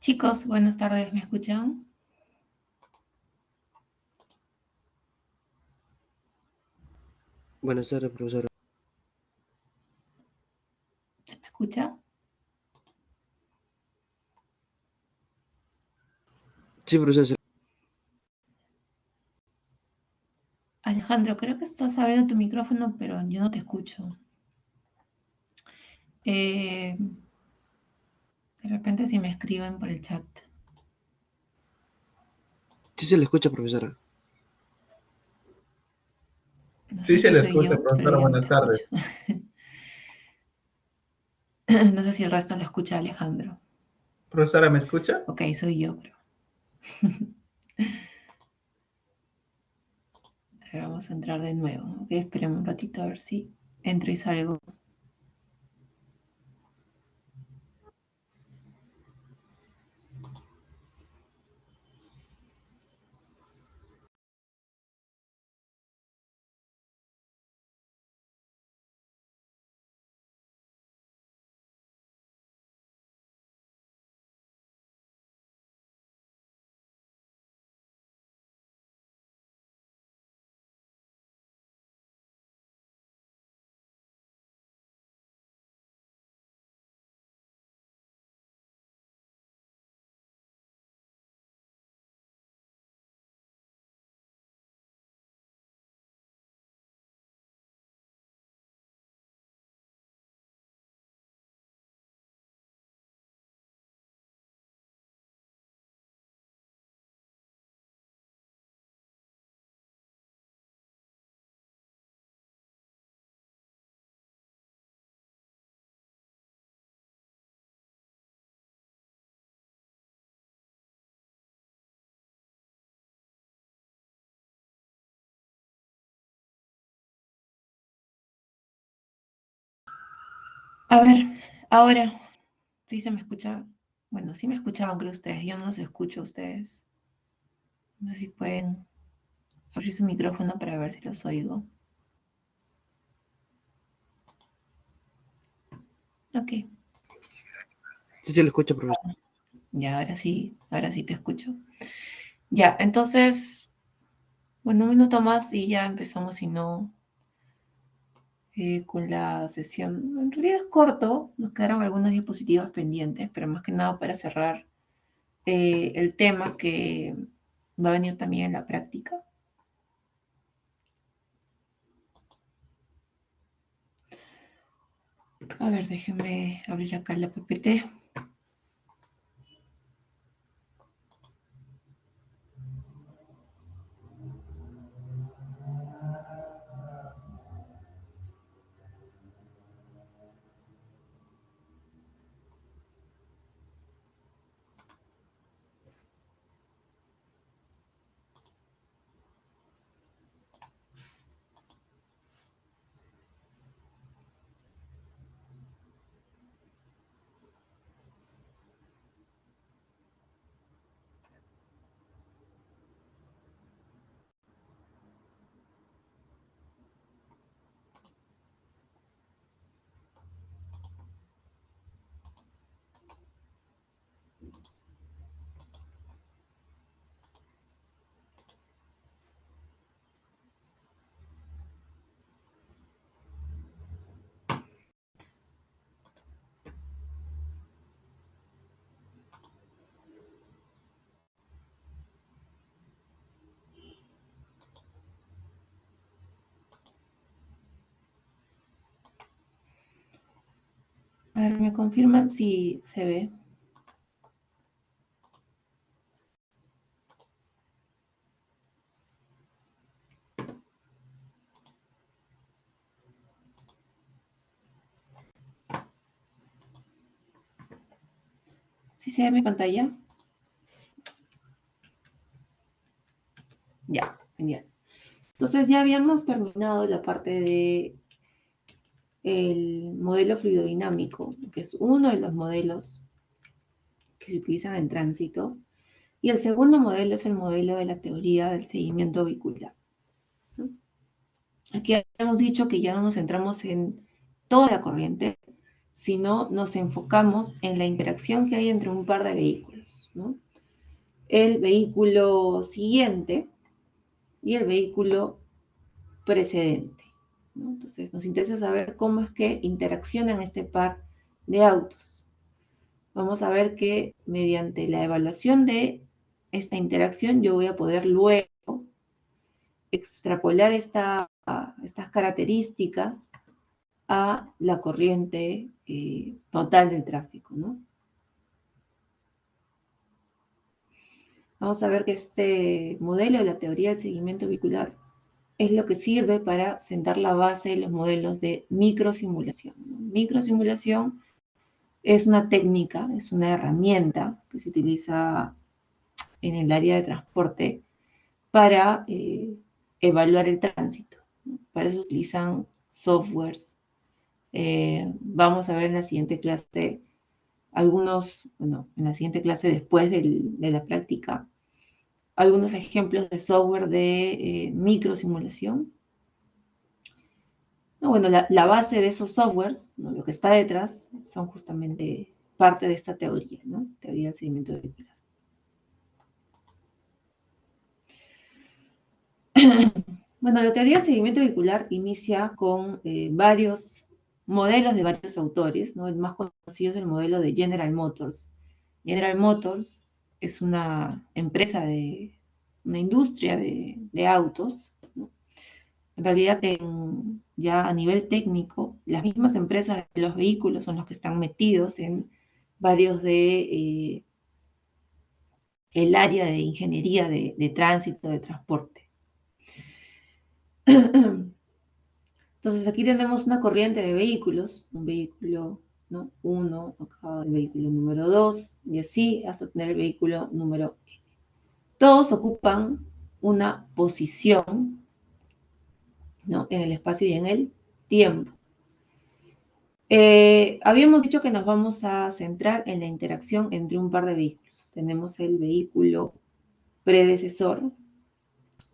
Chicos, buenas tardes, ¿me escuchan? Buenas tardes, profesora. ¿Se me escucha? Sí, profesora. Alejandro, creo que estás abriendo tu micrófono, pero yo no te escucho. De repente si me escriben por el chat. Sí se le escucha, profesora. No Sí sé se si le soy escucha, yo, pero profesora. yo no te Buenas escucho. tardes. No sé si el resto lo escucha Alejandro. Profesora, ¿me escucha? Ok, soy yo, pero... A ver, vamos a entrar de nuevo. Ok, esperemos un ratito a ver si entro y salgo. A ver, ahora, ¿sí se me escucha? Bueno, sí me escuchaban, creo ustedes. Yo no los escucho a ustedes. No sé si pueden abrir su micrófono para ver si los oigo. Ok, Sí se le escucha, profesora. ya ahora sí te escucho. Ya, entonces, bueno, un minuto más y ya empezamos, si no, con la sesión. En realidad es corto, nos quedaron algunas diapositivas pendientes, pero más que nada para cerrar el tema que va a venir también en la práctica. A ver, déjenme abrir acá la PPT. A ver, me confirman si se ve. ¿Sí se ve mi pantalla? Ya, genial. Entonces ya habíamos terminado la parte de el modelo fluidodinámico, que es uno de los modelos que se utilizan en tránsito. Y el segundo modelo es el modelo de la teoría del seguimiento vehicular, ¿no? Aquí hemos dicho que ya no nos centramos en toda la corriente, sino nos enfocamos en la interacción que hay entre un par de vehículos. ¿no? El vehículo siguiente y el vehículo precedente, ¿no? Entonces, nos interesa saber cómo es que interaccionan este par de autos. Vamos a ver que mediante la evaluación de esta interacción yo voy a poder luego extrapolar estas características a la corriente total del tráfico, ¿no? Vamos a ver que este modelo de la teoría del seguimiento vehicular es lo que sirve para sentar la base de los modelos de microsimulación, ¿no? Microsimulación es una técnica, es una herramienta que se utiliza en el área de transporte para evaluar el tránsito, ¿no? Para eso utilizan softwares. Vamos a ver en la siguiente clase en la siguiente clase después de la práctica, algunos ejemplos de software de microsimulación. No, bueno, la base de esos softwares, ¿no? Lo que está detrás, son justamente parte de esta teoría, ¿no? Teoría del seguimiento vehicular. Bueno, la teoría del seguimiento vehicular inicia con varios modelos de varios autores, ¿no? El más conocido es el modelo de General Motors. General Motors es una empresa una industria de autos, ¿no? En realidad, ya a nivel técnico, las mismas empresas de los vehículos son los que están metidos en varios el área de ingeniería de tránsito, de transporte. Entonces aquí tenemos una corriente de vehículos, un vehículo, ¿no? 1, acá el vehículo número 2, y así hasta tener el vehículo número N. Todos ocupan una posición, ¿no? En el espacio y en el tiempo. Habíamos dicho que nos vamos a centrar en la interacción entre un par de vehículos. Tenemos el vehículo predecesor,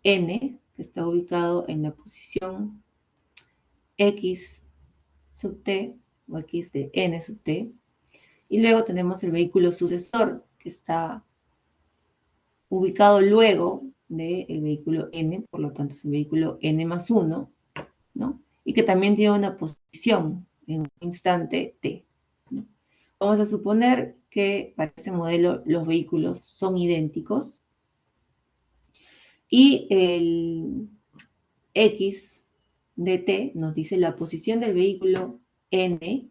N, que está ubicado en la posición X sub t, o X de N sub t, y luego tenemos el vehículo sucesor, que está ubicado luego del vehículo N, por lo tanto es el vehículo N más 1, ¿no? Y que también tiene una posición en un instante t, ¿no? Vamos a suponer que para ese modelo los vehículos son idénticos y el X de t nos dice la posición del vehículo N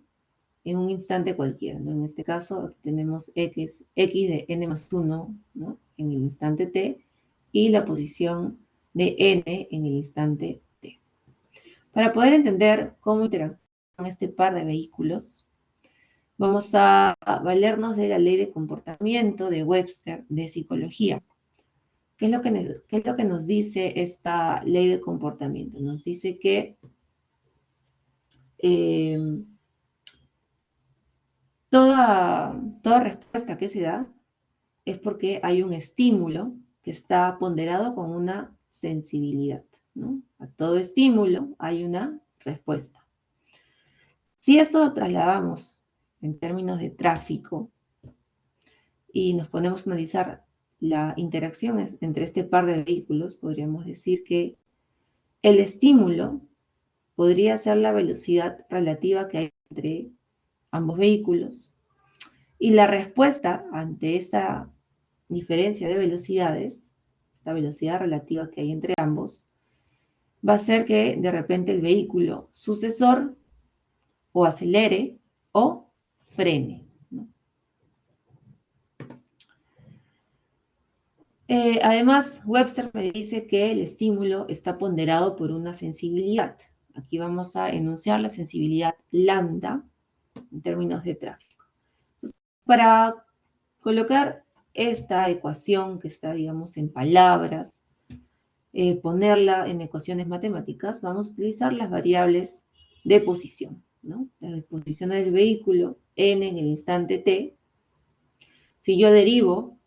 en un instante cualquiera, ¿no? En este caso aquí tenemos X de N más 1, ¿no? En el instante t y la posición de N en el instante t. Para poder entender cómo interactúan este par de vehículos, vamos a valernos de la ley de comportamiento de Webster de psicología. ¿Qué es lo que nos dice esta ley de comportamiento? Nos dice que toda respuesta que se da es porque hay un estímulo que está ponderado con una sensibilidad, ¿no? A todo estímulo hay una respuesta. Si esto lo trasladamos en términos de tráfico y nos ponemos a analizar la interacción entre este par de vehículos, podríamos decir que el estímulo podría ser la velocidad relativa que hay entre ambos vehículos y la respuesta ante esta diferencia de velocidades, esta velocidad relativa que hay entre ambos, va a ser que de repente el vehículo sucesor o acelere o frene, ¿no? Además, Webster me dice que el estímulo está ponderado por una sensibilidad. Aquí vamos a enunciar la sensibilidad lambda en términos de tráfico. Entonces, para colocar esta ecuación que está, digamos, en palabras, ponerla en ecuaciones matemáticas, vamos a utilizar las variables de posición, ¿no? La posición del vehículo, n en el instante t. Si yo derivo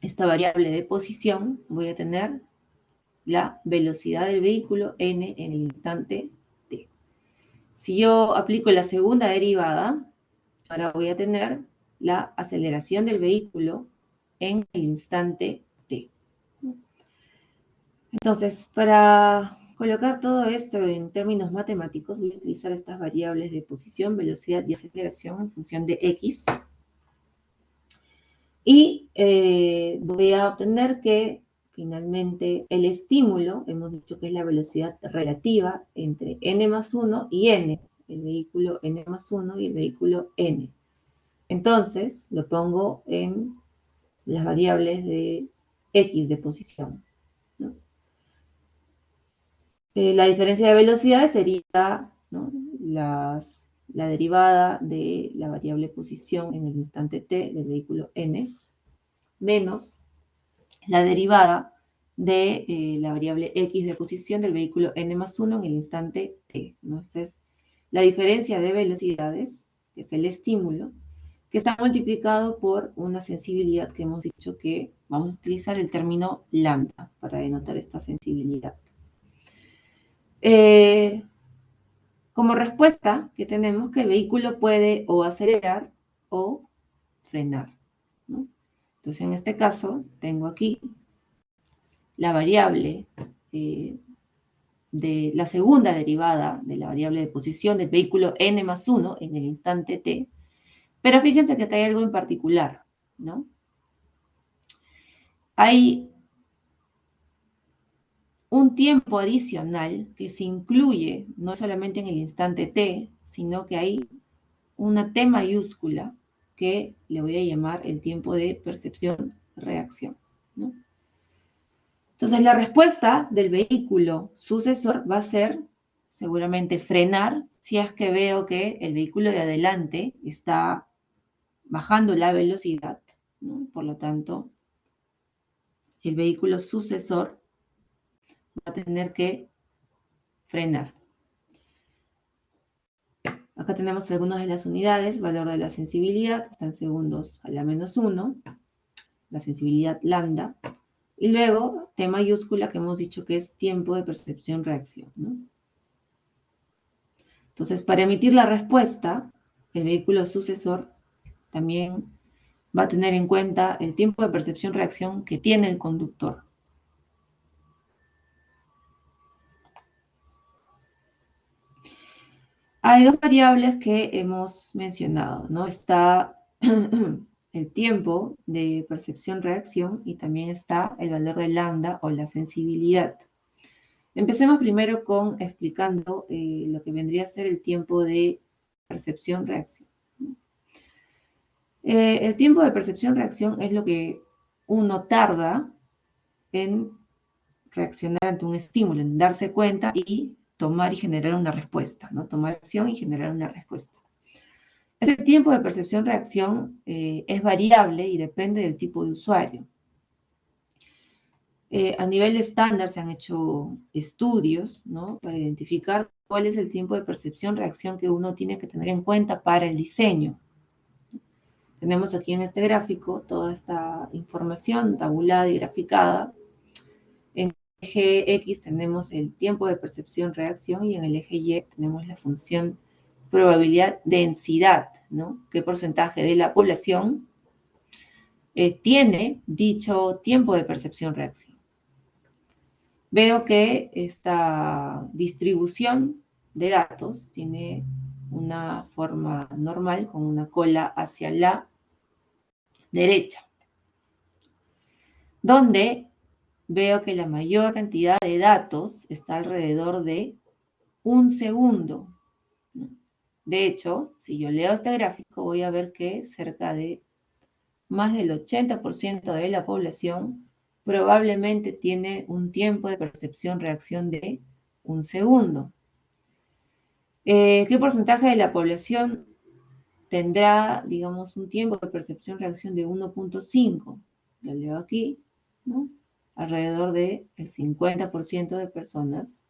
esta variable de posición, voy a tener la velocidad del vehículo, n en el instante t. Si yo aplico la segunda derivada, ahora voy a tener la aceleración del vehículo, en el instante t. Entonces, para colocar todo esto en términos matemáticos, voy a utilizar estas variables de posición, velocidad y aceleración en función de x. Y voy a obtener que finalmente el estímulo, hemos dicho que es la velocidad relativa entre n más 1 y n, el vehículo n más 1 y el vehículo n. Entonces, lo pongo en las variables de x de posición, ¿no? La diferencia de velocidades sería, ¿no?, la derivada de la variable posición en el instante t del vehículo n, menos la derivada de la variable x de posición del vehículo n más 1 en el instante t, ¿no? Esta es la diferencia de velocidades, que es el estímulo, que está multiplicado por una sensibilidad que hemos dicho que vamos a utilizar el término lambda para denotar esta sensibilidad. Como respuesta que tenemos que el vehículo puede o acelerar o frenar, ¿no? Entonces, en este caso, tengo aquí la variable de la segunda derivada de la variable de posición del vehículo n más 1 en el instante t. Pero fíjense que acá hay algo en particular, ¿no? Hay un tiempo adicional que se incluye no solamente en el instante t, sino que hay una t mayúscula que le voy a llamar el tiempo de percepción-reacción, ¿no? Entonces, la respuesta del vehículo sucesor va a ser seguramente frenar si es que veo que el vehículo de adelante está bajando la velocidad, ¿no? Por lo tanto, el vehículo sucesor va a tener que frenar. Acá tenemos algunas de las unidades, valor de la sensibilidad, está en segundos a la menos 1, la sensibilidad lambda, y luego T mayúscula que hemos dicho que es tiempo de percepción-reacción, ¿no? Entonces, para emitir la respuesta, el vehículo sucesor también va a tener en cuenta el tiempo de percepción-reacción que tiene el conductor. Hay dos variables que hemos mencionado, ¿no? Está el tiempo de percepción-reacción y también está el valor de lambda o la sensibilidad. Empecemos primero con explicando lo que vendría a ser el tiempo de percepción-reacción. El tiempo de percepción-reacción es lo que uno tarda en reaccionar ante un estímulo, en darse cuenta y tomar y generar una respuesta, ¿no? Tomar acción y generar una respuesta. Este tiempo de percepción-reacción es variable y depende del tipo de usuario. A nivel estándar se han hecho estudios, ¿no?, para identificar cuál es el tiempo de percepción-reacción que uno tiene que tener en cuenta para el diseño. Tenemos aquí en este gráfico toda esta información tabulada y graficada. En el eje X tenemos el tiempo de percepción-reacción y en el eje Y tenemos la función probabilidad-densidad, ¿no? ¿Qué porcentaje de la población tiene dicho tiempo de percepción-reacción? Veo que esta distribución de datos tiene una forma normal con una cola hacia la derecha, donde veo que la mayor cantidad de datos está alrededor de 1 segundo. De hecho, si yo leo este gráfico, voy a ver que cerca de más del 80% de la población probablemente tiene un tiempo de percepción-reacción de 1 segundo. ¿Qué porcentaje de la población tendrá, digamos, un tiempo de percepción-reacción de 1.5? Lo leo aquí, ¿no? Alrededor del 50% de personas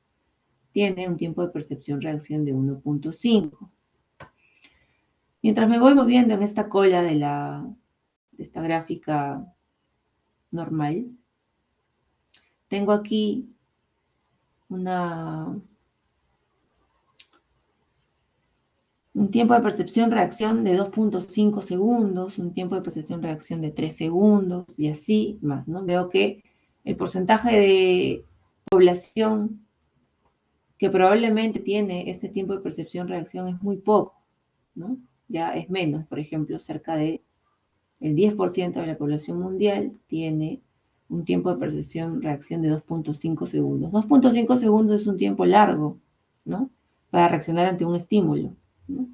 tiene un tiempo de percepción-reacción de 1.5. Mientras me voy moviendo en esta cola de esta gráfica normal, tengo aquí una un tiempo de percepción-reacción de 2.5 segundos, un tiempo de percepción-reacción de 3 segundos y así más, ¿no? Veo que el porcentaje de población que probablemente tiene este tiempo de percepción-reacción es muy poco, ¿no? Ya es menos, por ejemplo, cerca de el 10% de la población mundial tiene un tiempo de percepción-reacción de 2.5 segundos. 2.5 segundos es un tiempo largo, ¿no? Para reaccionar ante un estímulo, ¿no?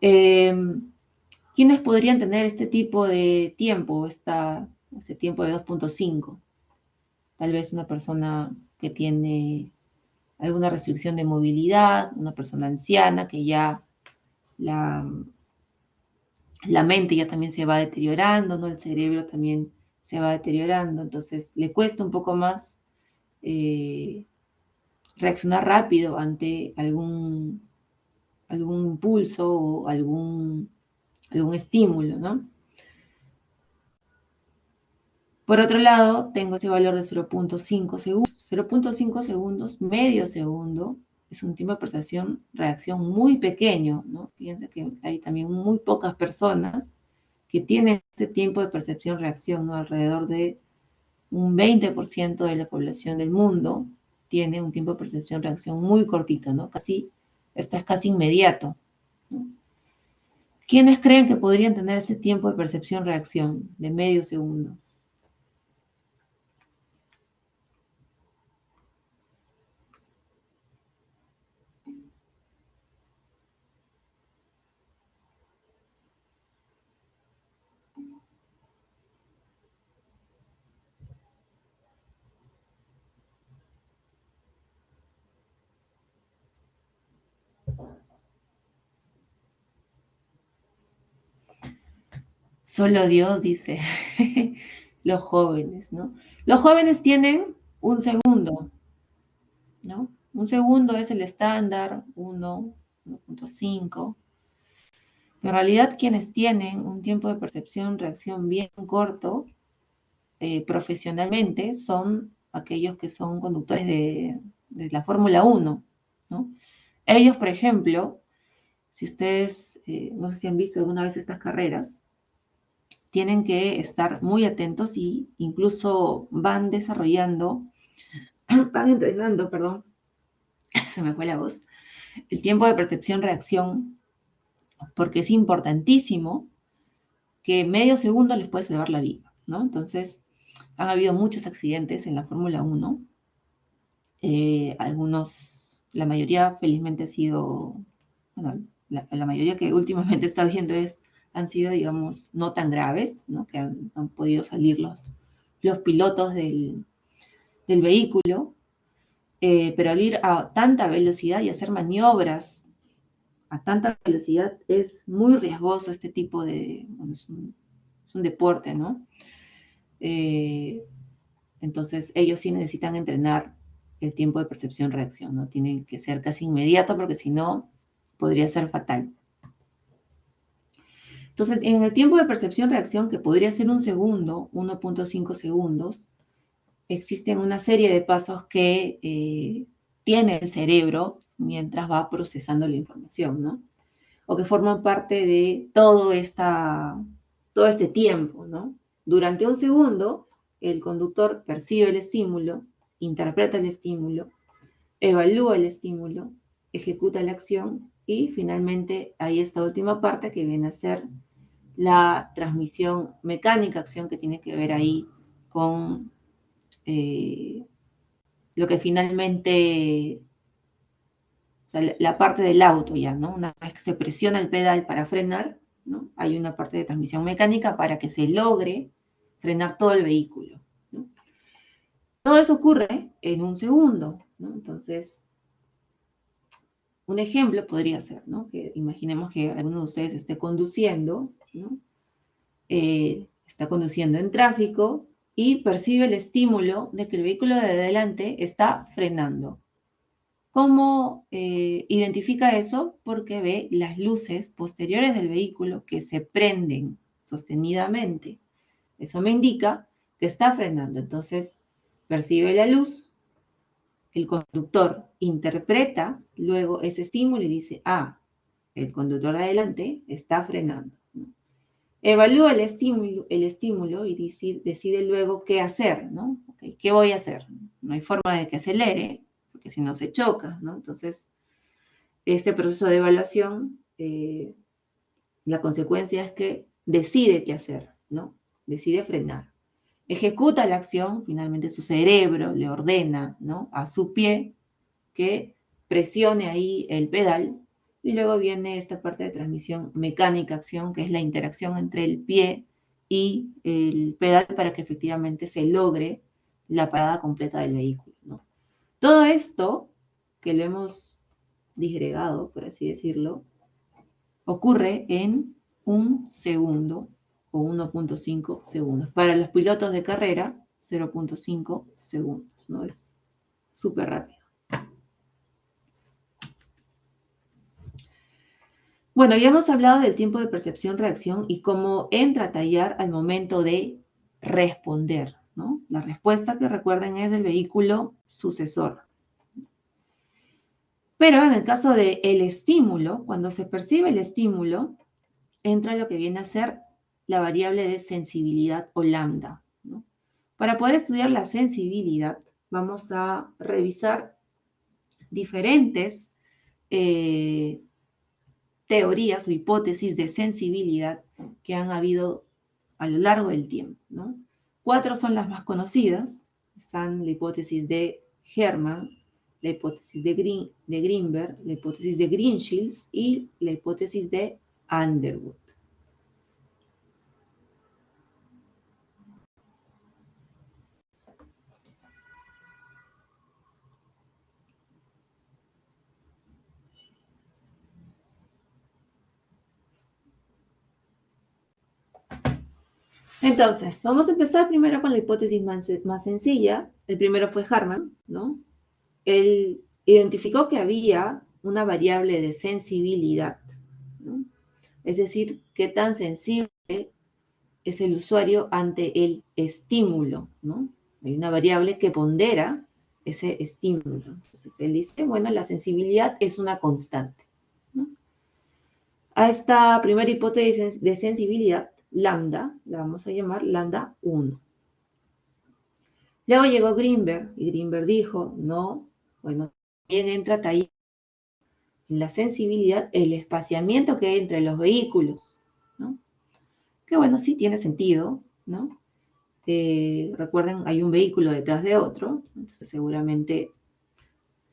¿Quiénes podrían tener este tipo de tiempo, este tiempo de 2.5? Tal vez una persona que tiene alguna restricción de movilidad, una persona anciana que ya la, la mente ya también se va deteriorando, ¿no? El cerebro también se va deteriorando, entonces le cuesta un poco más eh, reaccionar rápido ante algún impulso o algún estímulo, ¿no? Por otro lado, tengo ese valor de 0.5 segundos. 0.5 segundos, medio segundo, es un tiempo de percepción-reacción muy pequeño, ¿no? Fíjense que hay también muy pocas personas que tienen este tiempo de percepción-reacción, ¿no? Alrededor de un 20% de la población del mundo tiene un tiempo de percepción-reacción muy cortito, ¿no? Esto es casi inmediato, ¿no? ¿Quiénes creen que podrían tener ese tiempo de percepción-reacción de medio segundo? Solo Dios dice, los jóvenes, ¿no? Los jóvenes tienen un segundo, ¿no? Un segundo es el estándar, 1.5. Pero en realidad quienes tienen un tiempo de percepción, reacción bien corto, profesionalmente, son aquellos que son conductores de la Fórmula 1, ¿no? Ellos, por ejemplo, si ustedes, no sé si han visto alguna vez estas carreras, tienen que estar muy atentos y incluso van desarrollando, van entrenando, perdón, se me fue la voz, el tiempo de percepción-reacción, porque es importantísimo que medio segundo les puede salvar la vida, ¿no? Entonces, han habido muchos accidentes en la Fórmula 1, algunos, la mayoría felizmente ha sido, bueno, la mayoría que últimamente está viendo han sido, digamos, no tan graves, ¿no? Que han podido salir los pilotos del vehículo, pero al ir a tanta velocidad y hacer maniobras a tanta velocidad es muy riesgoso este tipo de, bueno, es un deporte, ¿no? Eh, entonces ellos sí necesitan entrenar el tiempo de percepción-reacción, ¿no? Tiene que ser casi inmediato porque si no podría ser fatal. Entonces, en el tiempo de percepción-reacción, que podría ser un segundo, 1.5 segundos, existen una serie de pasos que tiene el cerebro mientras va procesando la información, ¿no? O que forman parte de todo este tiempo, ¿no? Durante un segundo, el conductor percibe el estímulo, interpreta el estímulo, evalúa el estímulo, ejecuta la acción y finalmente hay esta última parte que viene a ser la transmisión mecánica, acción que tiene que ver ahí con lo que finalmente, o sea, la parte del auto ya, ¿no? Una vez que se presiona el pedal para frenar, ¿no? Hay una parte de transmisión mecánica para que se logre frenar todo el vehículo, ¿no? Todo eso ocurre en un segundo, ¿no? Entonces, un ejemplo podría ser, ¿no? Que imaginemos que alguno de ustedes esté conduciendo, ¿no? Está conduciendo en tráfico y percibe el estímulo de que el vehículo de adelante está frenando. ¿Cómo identifica eso? Porque ve las luces posteriores del vehículo que se prenden sostenidamente. Eso me indica que está frenando. Entonces, percibe la luz, el conductor interpreta luego ese estímulo y dice, ah, el conductor de adelante, está frenando, ¿no? Evalúa el estímulo y decide luego qué hacer, ¿no? Okay, ¿qué voy a hacer? No hay forma de que acelere, porque si no se choca, ¿no? Entonces, este proceso de evaluación, la consecuencia es que decide qué hacer, ¿no? Decide frenar. Ejecuta la acción, finalmente su cerebro le ordena, ¿no? A su pie que presione ahí el pedal, y luego viene esta parte de transmisión mecánica-acción, que es la interacción entre el pie y el pedal para que efectivamente se logre la parada completa del vehículo, ¿no? Todo esto, que lo hemos disgregado, por así decirlo, ocurre en un segundo o 1.5 segundos. Para los pilotos de carrera, 0.5 segundos, ¿no? Es súper rápido. Bueno, ya hemos hablado del tiempo de percepción-reacción y cómo entra a tallar al momento de responder, ¿no? La respuesta, que recuerden, es del vehículo sucesor. Pero en el caso del estímulo, cuando se percibe el estímulo, entra lo que viene a ser la variable de sensibilidad o lambda, ¿no? Para poder estudiar la sensibilidad, vamos a revisar diferentes teorías o hipótesis de sensibilidad que han habido a lo largo del tiempo, ¿no? 4 son las más conocidas. Están la hipótesis de Hermann, la hipótesis de Greenberg, la hipótesis de Greenshields y la hipótesis de Underwood. Entonces, vamos a empezar primero con la hipótesis más sencilla. El primero fue Hermann, ¿no? Él identificó que había una variable de sensibilidad, ¿no? Es decir, qué tan sensible es el usuario ante el estímulo, ¿no? Hay una variable que pondera ese estímulo. Entonces, él dice, bueno, la sensibilidad es una constante, ¿no? A esta primera hipótesis de sensibilidad, lambda, la vamos a llamar lambda 1. Luego llegó Greenberg, y Greenberg dijo, no, bueno, también entra ahí en la sensibilidad el espaciamiento que hay entre los vehículos, ¿no? Que bueno, sí tiene sentido, ¿no? Recuerden, hay un vehículo detrás de otro, entonces seguramente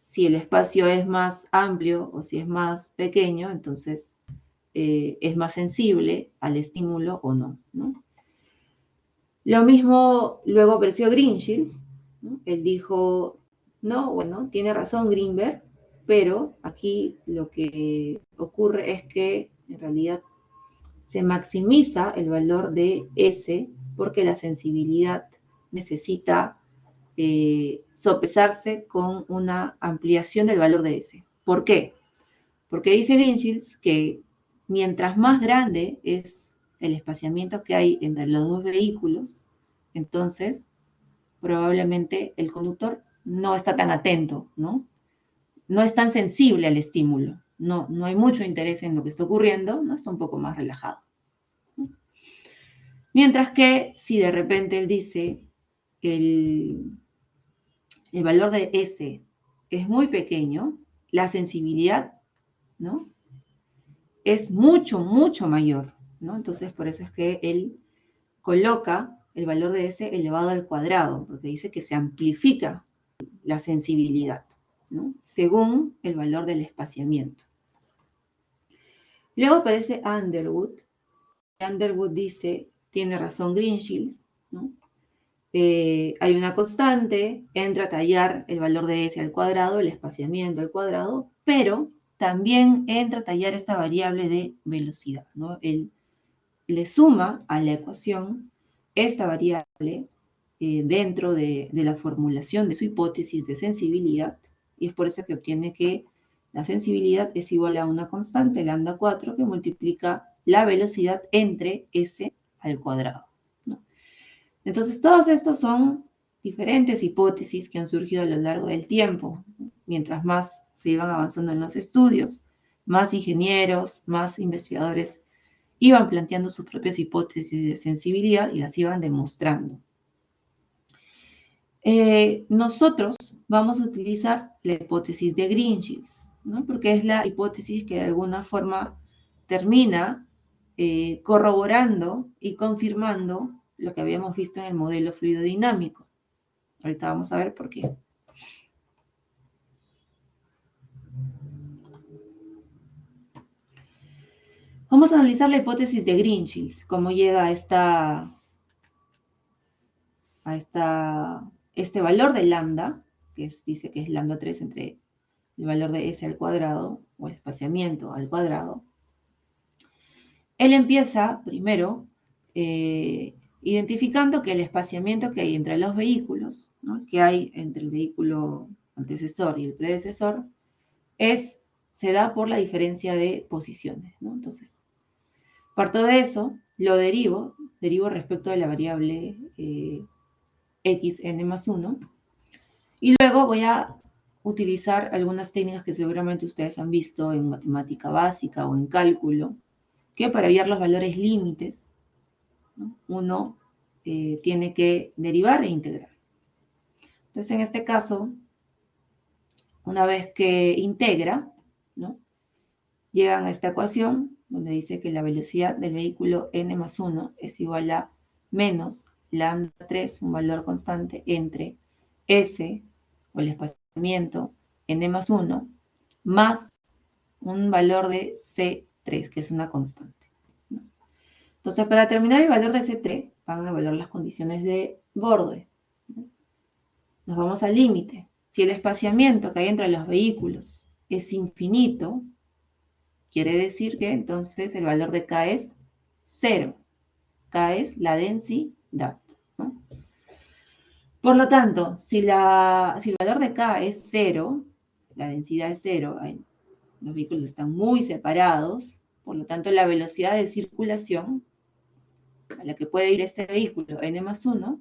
si el espacio es más amplio o si es más pequeño, entonces es más sensible al estímulo o no, ¿no? Lo mismo luego apareció Greenshields, ¿no? Él dijo, no, bueno, tiene razón Greenberg, pero aquí lo que ocurre es que en realidad se maximiza el valor de S porque la sensibilidad necesita sopesarse con una ampliación del valor de S. ¿Por qué? Porque dice Greenshields que mientras más grande es el espaciamiento que hay entre los dos vehículos, entonces probablemente el conductor no está tan atento, ¿no? No es tan sensible al estímulo, no hay mucho interés en lo que está ocurriendo, ¿no? Está un poco más relajado. Mientras que si de repente él dice el valor de S es muy pequeño, la sensibilidad, ¿no? Es mucho, mucho mayor, ¿no? Entonces por eso es que él coloca el valor de S elevado al cuadrado, porque dice que se amplifica la sensibilidad, ¿no? Según el valor del espaciamiento. Luego aparece Underwood. Underwood dice, tiene razón Greenshields, ¿no? Hay una constante, entra a tallar el valor de S al cuadrado, el espaciamiento al cuadrado, pero también entra a tallar esta variable de velocidad, ¿no? Él le suma a la ecuación esta variable dentro de la formulación de su hipótesis de sensibilidad, y es por eso que obtiene que la sensibilidad es igual a una constante, lambda 4, que multiplica la velocidad entre S al cuadrado, ¿no? Entonces, todos estos son diferentes hipótesis que han surgido a lo largo del tiempo. Mientras más se iban avanzando en los estudios, más ingenieros, más investigadores iban planteando sus propias hipótesis de sensibilidad y las iban demostrando. Nosotros vamos a utilizar la hipótesis de Green-Shields, ¿no? Porque es la hipótesis que de alguna forma termina corroborando y confirmando lo que habíamos visto en el modelo fluidodinámico. Ahorita vamos a ver por qué. Vamos a analizar la hipótesis de Green-Shields, cómo llega a este valor de lambda, que dice que es lambda 3 entre el valor de S al cuadrado, o el espaciamiento al cuadrado. Él empieza primero identificando que el espaciamiento que hay entre los vehículos, ¿no? Que hay entre el vehículo antecesor y el predecesor, se da por la diferencia de posiciones, ¿no? Entonces, parto de eso, lo derivo respecto de la variable xn más 1, y luego voy a utilizar algunas técnicas que seguramente ustedes han visto en matemática básica o en cálculo, que para hallar los valores límites, ¿no? Uno tiene que derivar e integrar. Entonces, en este caso, una vez que integra, ¿no? Llegan a esta ecuación donde dice que la velocidad del vehículo n más 1 es igual a menos lambda 3, un valor constante, entre S, o el espaciamiento, n más 1, más un valor de C3, que es una constante, ¿no? Entonces, para determinar el valor de C3, van a evaluar las condiciones de borde, ¿no? Nos vamos al límite. Si el espaciamiento que hay entre los vehículos es infinito, quiere decir que entonces el valor de K es 0. K es la densidad, ¿no? Por lo tanto, si el valor de K es 0, la densidad es 0, los vehículos están muy separados, por lo tanto la velocidad de circulación a la que puede ir este vehículo n más 1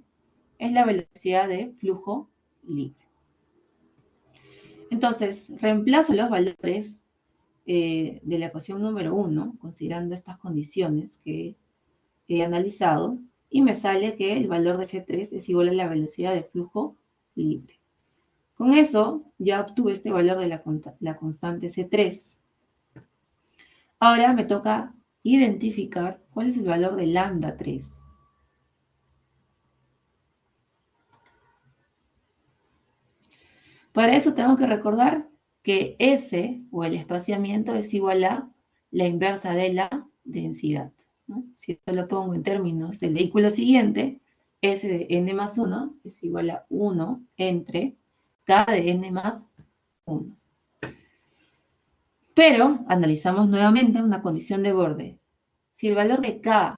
es la velocidad de flujo libre. Entonces, reemplazo los valores de la ecuación número 1, considerando estas condiciones que he analizado, y me sale que el valor de C3 es igual a la velocidad de flujo libre. Con eso ya obtuve este valor de la constante C3. Ahora me toca identificar cuál es el valor de lambda 3. Para eso tengo que recordar que S, o el espaciamiento, es igual a la inversa de la densidad, ¿no? Si esto lo pongo en términos del vehículo siguiente, S de n más 1 es igual a 1 entre K de n más 1. Pero analizamos nuevamente una condición de borde. Si el valor de K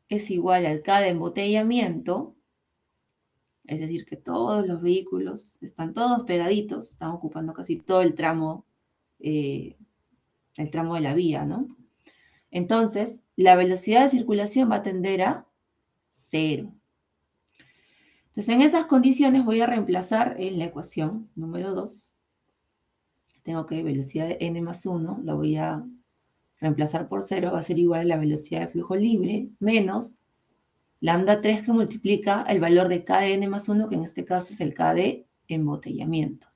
es igual al K de embotellamiento, es decir, que todos los vehículos están todos pegaditos, están ocupando casi todo el tramo de la vía, ¿no? Entonces, la velocidad de circulación va a tender a 0. Entonces, en esas condiciones voy a reemplazar en la ecuación número 2. Tengo que velocidad de n más 1, la voy a reemplazar por 0, va a ser igual a la velocidad de flujo libre, menos lambda 3 que multiplica el valor de K de n más 1, que en este caso es el K de embotellamiento.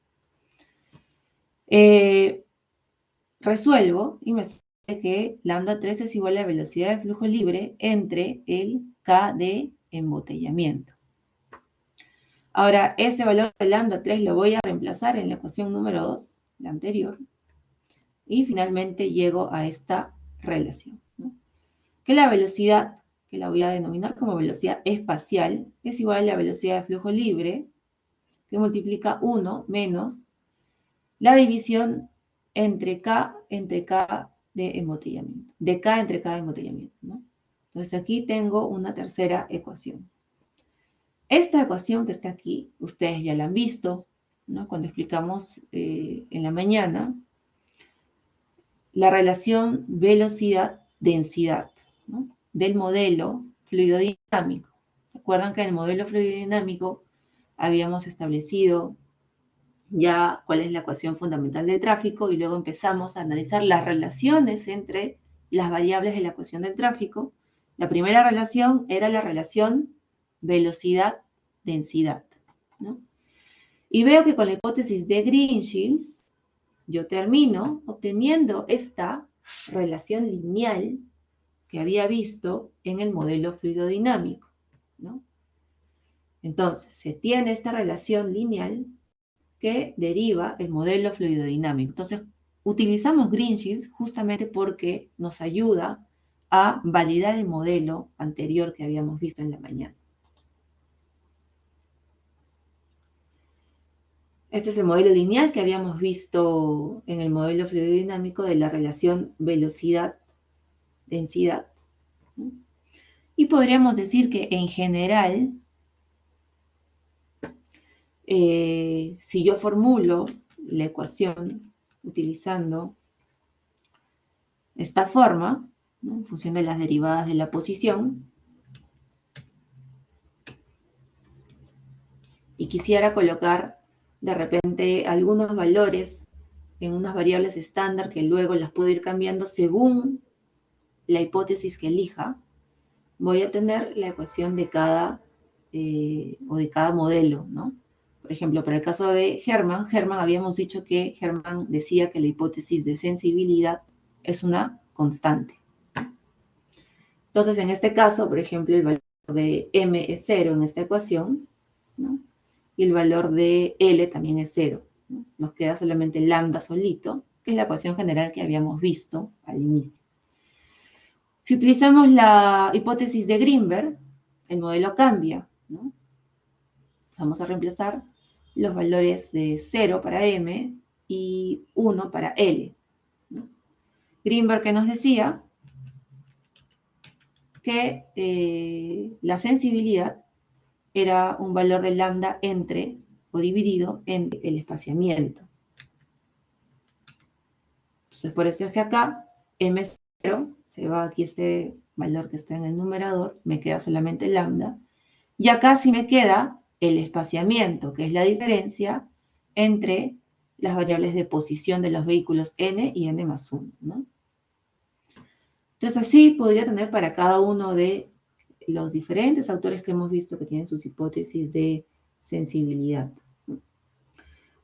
Resuelvo y me sale que lambda 3 es igual a la velocidad de flujo libre entre el K de embotellamiento. Ahora, este valor de lambda 3 lo voy a reemplazar en la ecuación número 2, la anterior, y finalmente llego a esta relación, ¿no? Que la velocidad, que la voy a denominar como velocidad espacial, es igual a la velocidad de flujo libre, que multiplica 1 menos la división entre K de embotellamiento, de K entre K de embotellamiento, ¿no? Entonces aquí tengo una tercera ecuación. Esta ecuación que está aquí, ustedes ya la han visto, ¿no? Cuando explicamos en la mañana la relación velocidad-densidad, ¿no? Del modelo fluidodinámico. ¿Se acuerdan que en el modelo fluidodinámico habíamos establecido ya cuál es la ecuación fundamental del tráfico y luego empezamos a analizar las relaciones entre las variables de la ecuación del tráfico. La primera relación era la relación velocidad-densidad, ¿no? Y veo que con la hipótesis de Green-Shields yo termino obteniendo esta relación lineal que había visto en el modelo fluidodinámico, ¿no? Entonces, se tiene esta relación lineal que deriva el modelo fluidodinámico. Entonces, utilizamos Green-Shields justamente porque nos ayuda a validar el modelo anterior que habíamos visto en la mañana. Este es el modelo lineal que habíamos visto en el modelo fluidodinámico de la relación velocidad-densidad. Y podríamos decir que en general, si yo formulo la ecuación utilizando esta forma, ¿no?, en función de las derivadas de la posición, y quisiera colocar de repente algunos valores en unas variables estándar que luego las puedo ir cambiando según la hipótesis que elija, voy a tener la ecuación de cada modelo, ¿no? Por ejemplo, para el caso de Hermann habíamos dicho que Hermann decía que la hipótesis de sensibilidad es una constante. Entonces, en este caso, por ejemplo, el valor de m es 0 en esta ecuación, ¿no?, y el valor de L también es 0, ¿no? Nos queda solamente lambda solito, que es la ecuación general que habíamos visto al inicio. Si utilizamos la hipótesis de Greenberg, el modelo cambia, ¿no? Vamos a reemplazar los valores de 0 para M y 1 para L, ¿no? Greenberg, que nos decía que la sensibilidad era un valor de lambda entre o dividido entre el espaciamiento. Entonces, por eso es que acá M0 se va aquí este valor que está en el numerador, me queda solamente lambda. Y acá sí me queda el espaciamiento, que es la diferencia entre las variables de posición de los vehículos n y n más 1, ¿no? Entonces así podría tener para cada uno de los diferentes autores que hemos visto que tienen sus hipótesis de sensibilidad.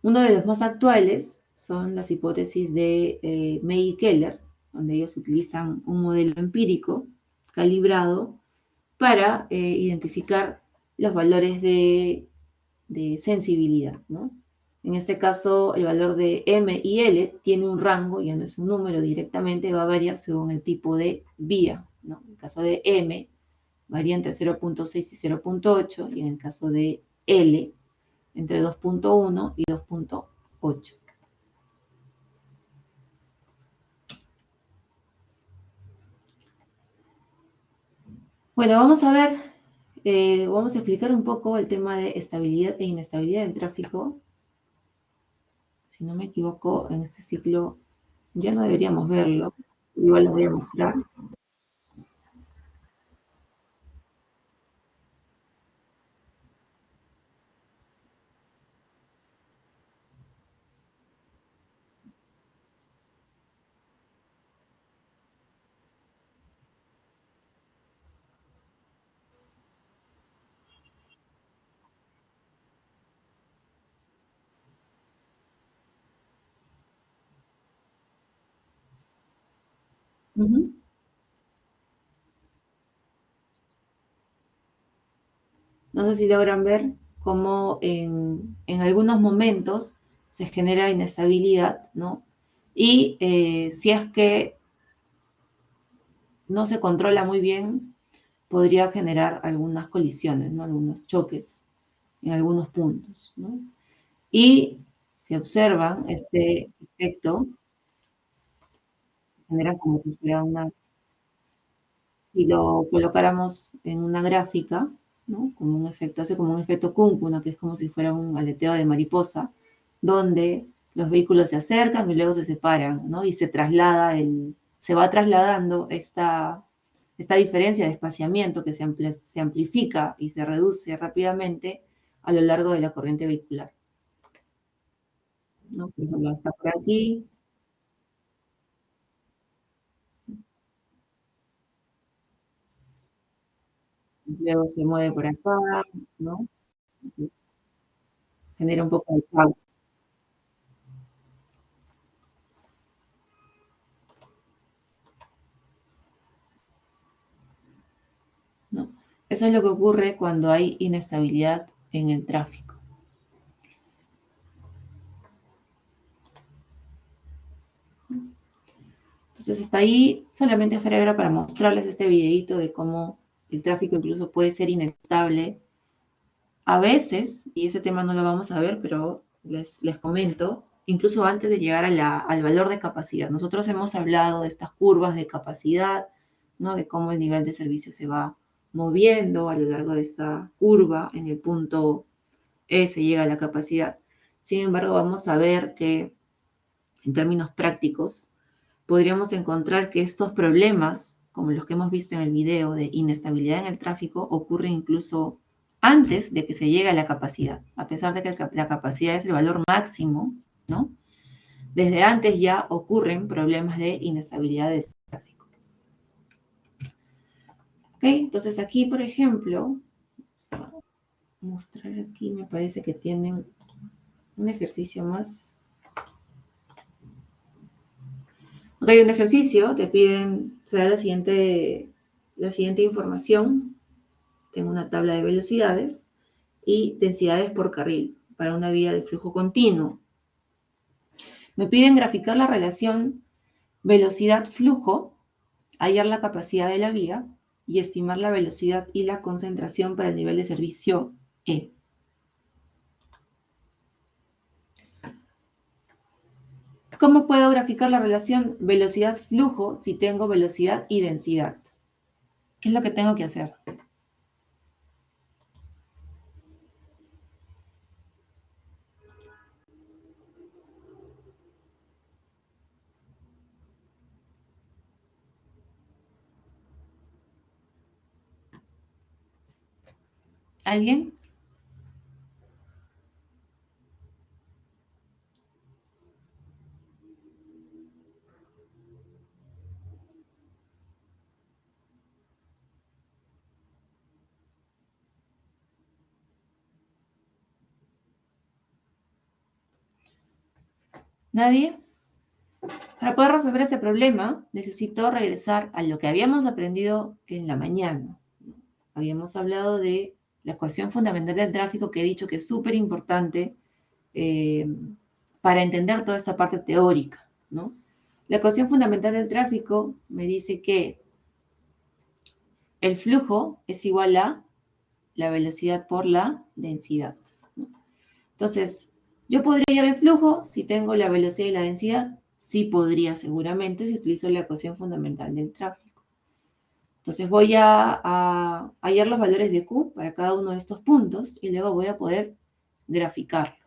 Uno de los más actuales son las hipótesis de May y Keller, donde ellos utilizan un modelo empírico calibrado para identificar los valores de sensibilidad, ¿no? En este caso, el valor de M y L tiene un rango, ya no es un número directamente, va a variar según el tipo de vía, ¿no? En el caso de M, varía entre 0.6 y 0.8, y en el caso de L, entre 2.1 y 2.8. Bueno, vamos a ver, vamos a explicar un poco el tema de estabilidad e inestabilidad del tráfico. Si no me equivoco, en este ciclo ya no deberíamos verlo, igual lo voy a mostrar. Uh-huh. No sé si logran ver cómo en algunos momentos se genera inestabilidad, ¿no? Y si es que no se controla muy bien, podría generar algunas colisiones, ¿no?, algunos choques en algunos puntos, ¿no? Y si observan este efecto, genera como si fuera unas, si lo colocáramos en una gráfica, ¿no?, como un efecto, hace como un efecto cúncuna, que es como si fuera un aleteo de mariposa, donde los vehículos se acercan y luego se separan, ¿no? Y se traslada se va trasladando esta diferencia de espaciamiento que se amplifica y se reduce rápidamente a lo largo de la corriente vehicular. ¿no? Por ejemplo, está por aquí. Luego se mueve por acá, ¿no? Entonces, genera un poco de caos, ¿no? Eso es lo que ocurre cuando hay inestabilidad en el tráfico. Entonces, hasta ahí solamente era para mostrarles este videito de cómo el tráfico incluso puede ser inestable. A veces, y ese tema no lo vamos a ver, pero les comento, incluso antes de llegar al valor de capacidad. Nosotros hemos hablado de estas curvas de capacidad, ¿no? De cómo el nivel de servicio se va moviendo a lo largo de esta curva. En el punto E se llega a la capacidad. Sin embargo, vamos a ver que en términos prácticos podríamos encontrar que estos problemas, como los que hemos visto en el video de inestabilidad en el tráfico, ocurren incluso antes de que se llegue a la capacidad, a pesar de que la capacidad es el valor máximo, ¿no? Desde antes ya ocurren problemas de inestabilidad del tráfico. ¿Ok? Entonces aquí, por ejemplo, vamos a mostrar aquí, me parece que tienen un ejercicio más. Ok, un ejercicio, te piden, o sea, la siguiente información. Tengo una tabla de velocidades y densidades por carril para una vía de flujo continuo. Me piden graficar la relación velocidad-flujo, hallar la capacidad de la vía y estimar la velocidad y la concentración para el nivel de servicio E. ¿Cómo puedo graficar la relación velocidad-flujo si tengo velocidad y densidad? ¿Qué es lo que tengo que hacer? ¿Alguien? ¿Nadie? Para poder resolver este problema, necesito regresar a lo que habíamos aprendido en la mañana. Habíamos hablado de la ecuación fundamental del tráfico, que he dicho que es súper importante eh, para entender toda esta parte teórica, ¿no? La ecuación fundamental del tráfico me dice que el flujo es igual a la velocidad por la densidad, ¿no? Entonces, ¿yo podría hallar el flujo si tengo la velocidad y la densidad? Sí podría, seguramente, si utilizo la ecuación fundamental del tráfico. Entonces voy a hallar los valores de Q para cada uno de estos puntos y luego voy a poder graficarlo,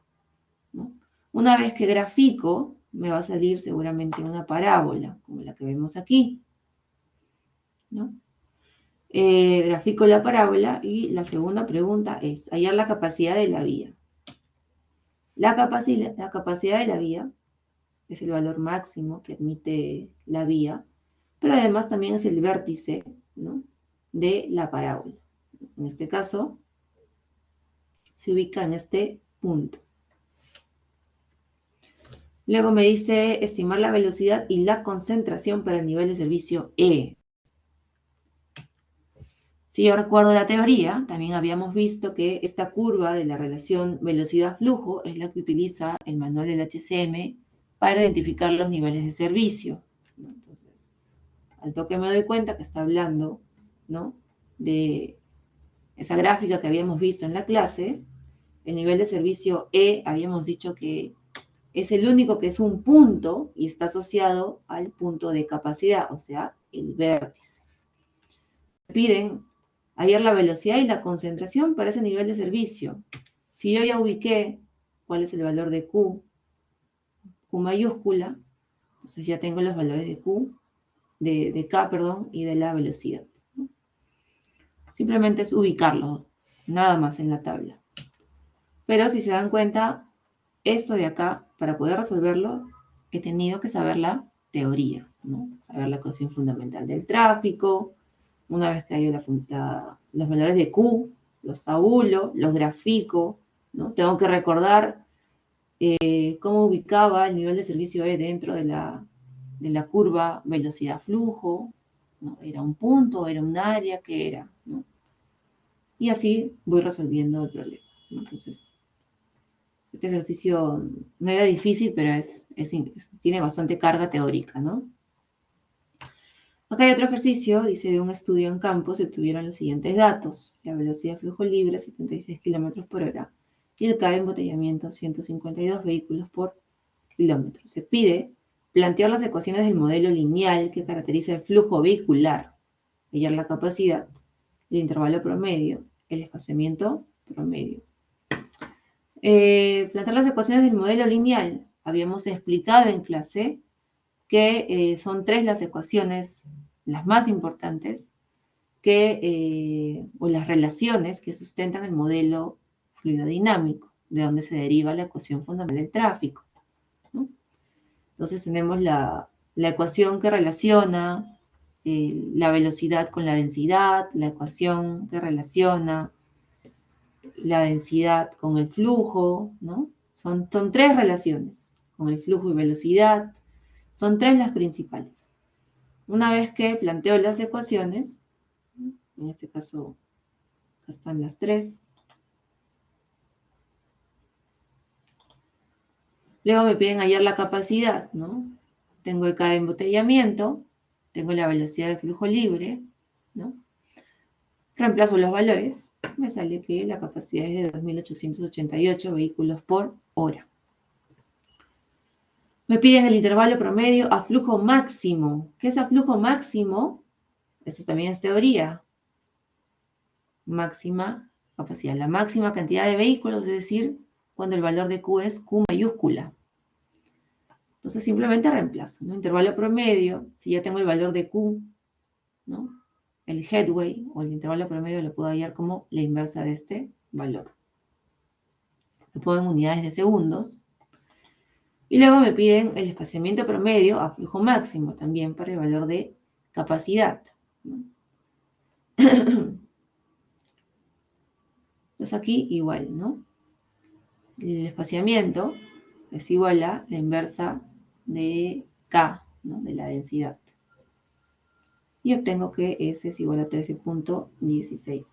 ¿no? Una vez que grafico, me va a salir seguramente una parábola, como la que vemos aquí, ¿no? Grafico la parábola y la segunda pregunta es hallar la capacidad de la vía. La capacidad de la vía es el valor máximo que admite la vía, pero además también es el vértice, ¿no?, de la parábola. En este caso, se ubica en este punto. Luego me dice estimar la velocidad y la concentración para el nivel de servicio E. Si yo recuerdo la teoría, también habíamos visto que esta curva de la relación velocidad-flujo es la que utiliza el manual del HCM para identificar los niveles de servicio. Entonces, al toque me doy cuenta que está hablando, ¿no?, de esa gráfica que habíamos visto en la clase. El nivel de servicio E habíamos dicho que es el único que es un punto y está asociado al punto de capacidad, o sea, el vértice. Piden hallar la velocidad y la concentración para ese nivel de servicio. Si yo ya ubiqué cuál es el valor de Q mayúscula, entonces ya tengo los valores de de K, perdón, y de la velocidad, ¿no? Simplemente es ubicarlo, nada más en la tabla. Pero si se dan cuenta, esto de acá para poder resolverlo, he tenido que saber la teoría, ¿no? Saber la ecuación fundamental del tráfico. Una vez que hay los valores de Q, los tabulo, los grafico, ¿no? Tengo que recordar cómo ubicaba el nivel de servicio E dentro de la curva velocidad-flujo, ¿no? ¿Era un punto, era un área, qué era? ¿No? Y así voy resolviendo el problema. Entonces, este ejercicio no era difícil, pero tiene bastante carga teórica, ¿no? Acá hay otro ejercicio, dice, de un estudio en campo se obtuvieron los siguientes datos. La velocidad de flujo libre, 76 kilómetros por hora, y el K de embotellamiento, 152 vehículos por kilómetro. Se pide plantear las ecuaciones del modelo lineal que caracteriza el flujo vehicular, hallar la capacidad, el intervalo promedio, el espaciamiento promedio. Plantear las ecuaciones del modelo lineal. Habíamos explicado en clase que son 3 las ecuaciones, las más importantes, o las relaciones que sustentan el modelo fluidodinámico, de donde se deriva la ecuación fundamental del tráfico, ¿no? Entonces tenemos la ecuación que relaciona la velocidad con la densidad, la ecuación que relaciona la densidad con el flujo, ¿no? Son 3 relaciones, con el flujo y velocidad. Son 3 las principales. Una vez que planteo las ecuaciones, en este caso, acá están las 3. Luego me piden hallar la capacidad, ¿no? Tengo el K de embotellamiento, tengo la velocidad de flujo libre, ¿no? Reemplazo los valores, me sale que la capacidad es de 2.888 vehículos por hora. Me piden el intervalo promedio a flujo máximo. ¿Qué es a flujo máximo? Eso también es teoría. Máxima capacidad, la máxima cantidad de vehículos, es decir, cuando el valor de Q es Q mayúscula. Entonces simplemente reemplazo, ¿no? Intervalo promedio, si ya tengo el valor de Q, ¿no? El headway o el intervalo promedio lo puedo hallar como la inversa de este valor. Lo pongo en unidades de segundos. Y luego me piden el espaciamiento promedio a flujo máximo también para el valor de capacidad, ¿no? Entonces aquí igual, ¿no? El espaciamiento es igual a la inversa de K, ¿no? De la densidad. Y obtengo que S es igual a 13.16.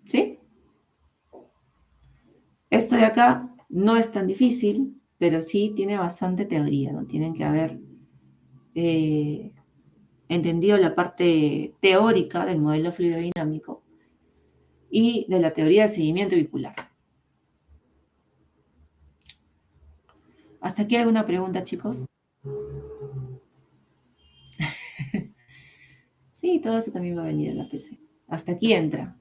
¿Sí? Esto de acá no es tan difícil, pero sí tiene bastante teoría, ¿no? Tienen que haber entendido la parte teórica del modelo fluidodinámico y de la teoría del seguimiento vehicular. ¿Hasta aquí alguna pregunta, chicos? Sí, todo eso también va a venir en la PC. Hasta aquí entra.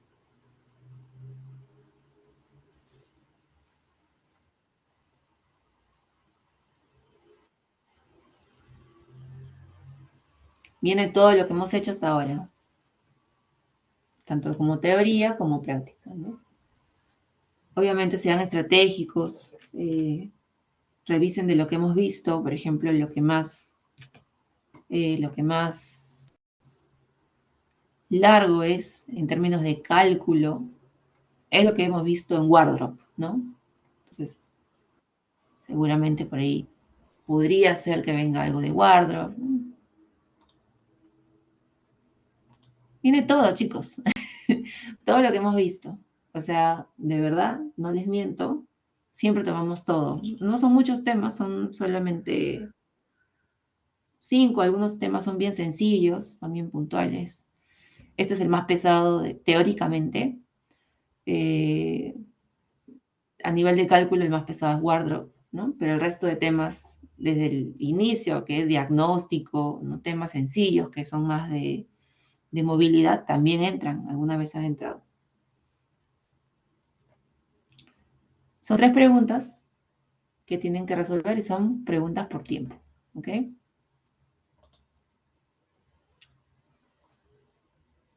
Viene todo lo que hemos hecho hasta ahora. Tanto como teoría como práctica, ¿no? Obviamente sean estratégicos, revisen de lo que hemos visto, por ejemplo, lo que más largo es en términos de cálculo, es lo que hemos visto en Wardrop, ¿no? Entonces, seguramente por ahí podría ser que venga algo de Wardrop. Viene todo, chicos. Todo lo que hemos visto. O sea, de verdad, no les miento, siempre tomamos todo. No son muchos temas, son solamente 5. Algunos temas son bien sencillos, son bien puntuales. Este es el más pesado teóricamente. A nivel de cálculo, el más pesado es Wardrop, ¿no? Pero el resto de temas, desde el inicio, que es diagnóstico, ¿no? Temas sencillos, que son más de movilidad, también entran. Alguna vez han entrado. Son 3 preguntas que tienen que resolver y son preguntas por tiempo, ¿ok?